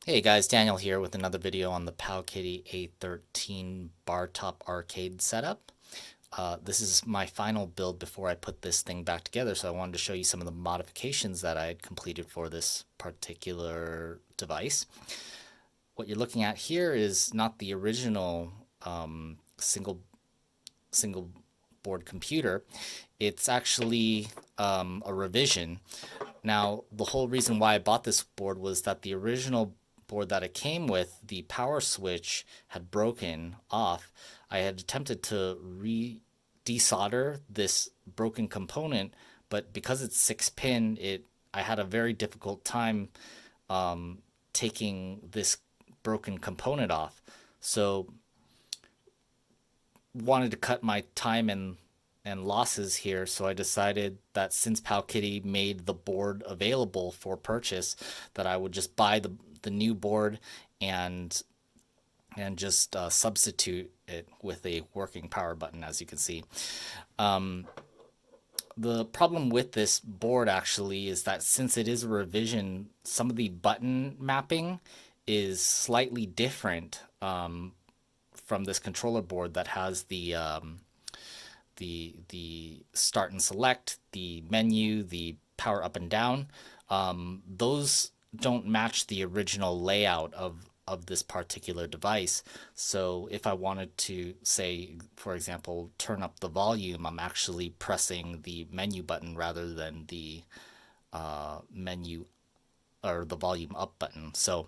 Hey guys, Daniel here with another video on the Powkiddy A13 bar top arcade setup. This is my final build before I put this thing back together, so I wanted to show you some of the modifications that I had completed for this particular device. What you're looking at here is not the original single board computer. It's actually a revision. Now, the whole reason why I bought this board was that the original board that it came with, the power switch had broken off. I had attempted to desolder this broken component, but because it's 6-pin, I had a very difficult time taking this broken component off. So wanted to cut my time and losses here, so I decided that since Powkiddy made the board available for purchase, that I would just buy the new board and just substitute it with a working power button, as you can see. The problem with this board actually is that since it is a revision, some of the button mapping is slightly different from this controller board that has the start and select, the menu, the power up and down. Those don't match the original layout of this particular device. So if I wanted to, say, for example, turn up the volume, I'm actually pressing the menu button rather than the menu or the volume up button. So,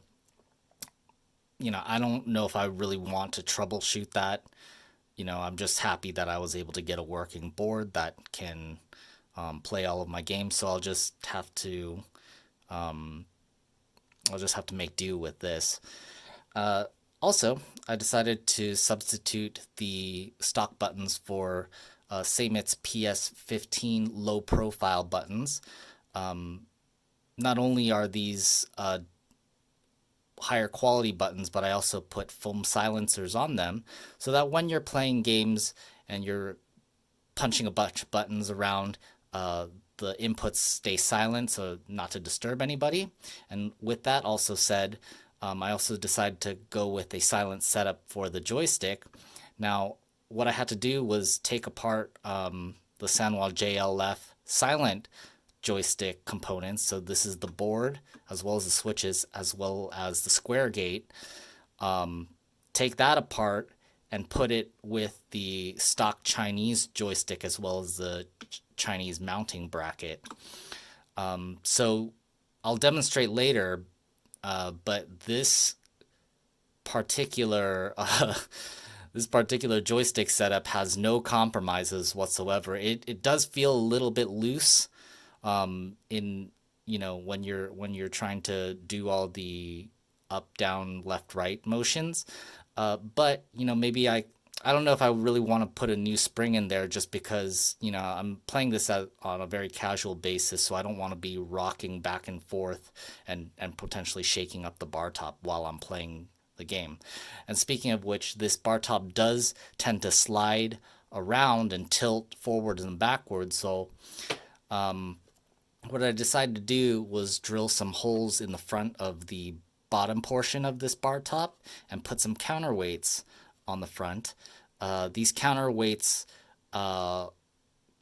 I don't know if I really want to troubleshoot that. I'm just happy that I was able to get a working board that can play all of my games. So I'll just have to make do with this. Also, I decided to substitute the stock buttons for Seimitsu PS-15 Low-Profile Buttons. Not only are these higher quality buttons, but I also put foam silencers on them so that when you're playing games and you're punching a bunch of buttons around, the inputs stay silent so not to disturb anybody. And with that also said, I also decided to go with a silent setup for the joystick. Now, what I had to do was take apart the Sanwa JLF silent joystick components. So this is the board, as well as the switches, as well as the square gate. Take that apart and put it with the stock Chinese joystick, as well as the Chinese mounting bracket. So I'll demonstrate later, but this particular joystick setup has no compromises whatsoever. It does feel a little bit loose in when you're trying to do all the up, down, left, right motions, but maybe I don't know if I really want to put a new spring in there, just because I'm playing this on a very casual basis, so I don't want to be rocking back and forth and potentially shaking up the bar top while I'm playing the game. And speaking of which, this bar top does tend to slide around and tilt forward and backwards, so what I decided to do was drill some holes in the front of the bottom portion of this bar top and put some counterweights on the front. These counterweights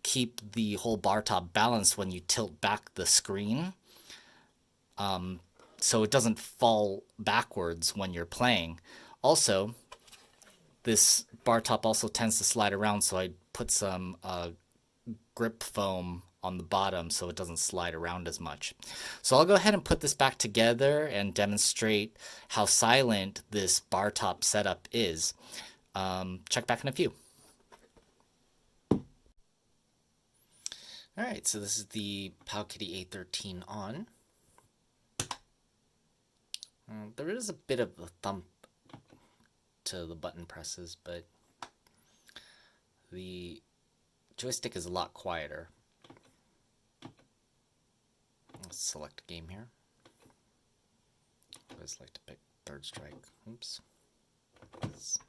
keep the whole bar top balanced when you tilt back the screen, so it doesn't fall backwards when you're playing. Also, this bar top also tends to slide around, so I put some grip foam on the bottom so it doesn't slide around as much. So I'll go ahead and put this back together and demonstrate how silent this bar top setup is. Check back in a few. Alright, so this is the Powkiddy A13 on. There is a bit of a thump to the button presses, but the joystick is a lot quieter. Let's select a game here. I always like to pick Third Strike. Oops. Let's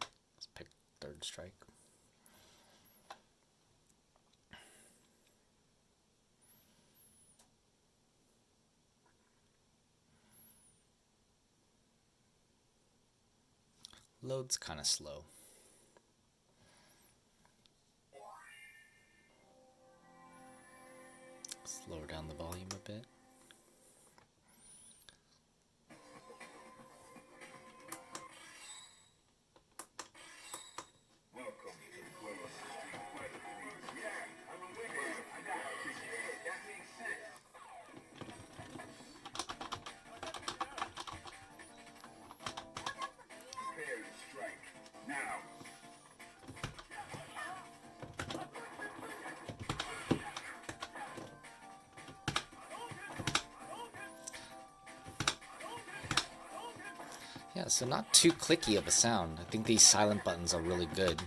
pick Third Strike. loads kind of slow. Lower down the volume a bit. Yeah, so not too clicky of a sound. I think these silent buttons are really good.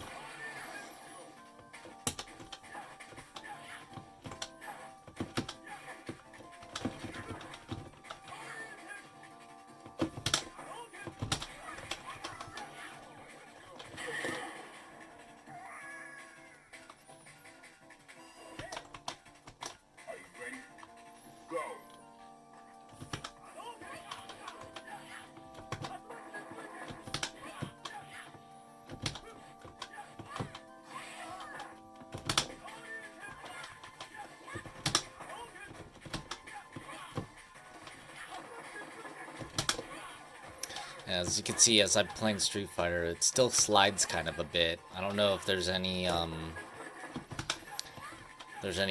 As you can see, as I'm playing Street Fighter, it still slides kind of a bit. I don't know if there's any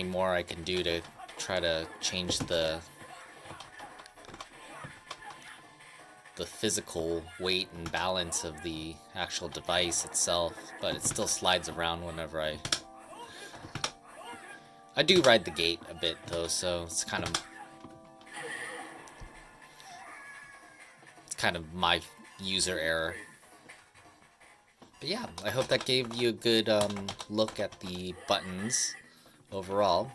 more I can do to try to change the physical weight and balance of the actual device itself, but it still slides around whenever I do ride the gate a bit though, so it's kind of my user error. But yeah, I hope that gave you a good look at the buttons overall.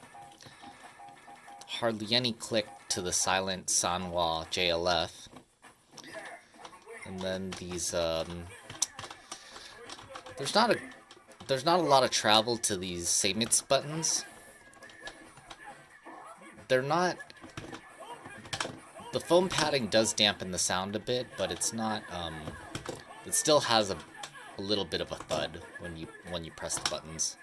Hardly any click to the silent Sanwa JLF. And then these there's not a lot of travel to these Seimitsu buttons. They're not. The foam padding does dampen the sound a bit, but it's not. It still has a little bit of a thud when you press the buttons.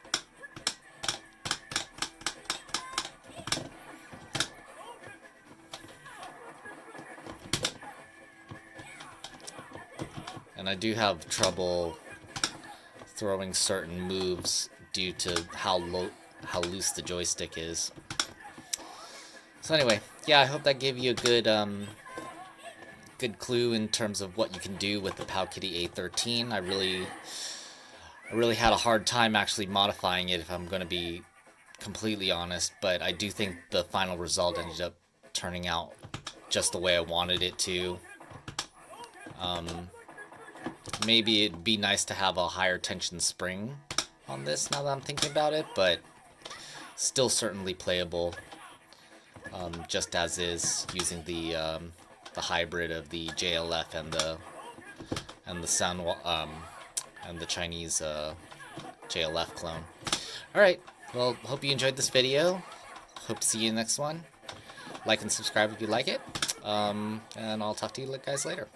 And I do have trouble throwing certain moves due to how loose the joystick is. So anyway, yeah, I hope that gave you a good clue in terms of what you can do with the Powkiddy A13. I really had a hard time actually modifying it, if I'm going to be completely honest, but I do think the final result ended up turning out just the way I wanted it to. Maybe it'd be nice to have a higher tension spring on this now that I'm thinking about it, but still certainly playable. Just as is, using the hybrid of the JLF and the Sanwa and the Chinese JLF clone. All right, well, hope you enjoyed this video. Hope to see you in the next one. Like and subscribe if you like it, and I'll talk to you guys later.